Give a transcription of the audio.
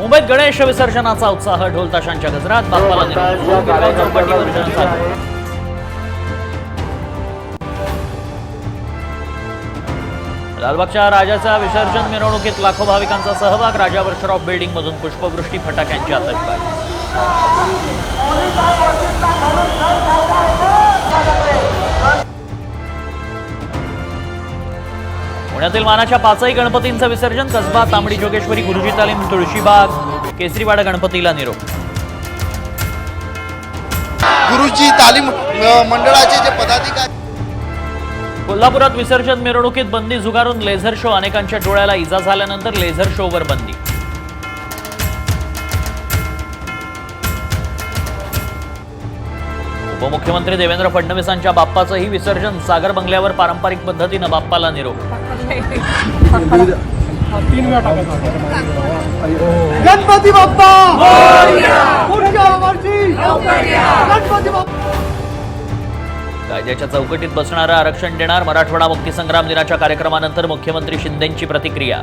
मुंबईत गणेश विसर्जनाचा उत्साह, ढोल ताशांच्या गजरात बाप्पाला निरोप. गिरगाव चौपाटीवर जनसागर. लालबागच्या राजाच्या विसर्जन मिरवणुकीत लाखो भाविकांचा सहभाग. राजा वर्कशॉप बिल्डिंग मधून पुष्पवृष्टी, फटाक्यांची आतषबाजी. पुण्यातील मानाच्या पाचही गणपतींचं विसर्जन. कसबा, तांबडी जोगेश्वरी, गुरुजी तालीम, तुळशीबाग, केसरीवाडा गणपतीला निरोप. गुरुजी तालीम मंडळाचे जे पदाधिकारी. कोल्हापुरात विसर्जन मिरवणुकीत बंदी झुगारून लेझर शो. अनेकांच्या डोळ्याला इजा झाल्यानंतर लेझर शोवर बंदी. उपमुख्यमंत्री देवेंद्र फडणवीसांच्या बाप्पाचंही विसर्जन. सागर बंगल्यावर पारंपरिक पद्धतीनं बाप्पाला निरोप. गणपती बाप्पा गणपती बाप्पा. कायद्याच्या चौकटीत बसणारं आरक्षण देणार. मराठवाडा मुक्ती संग्राम दिनाच्या कार्यक्रमानंतर मुख्यमंत्री शिंदेंची प्रतिक्रिया.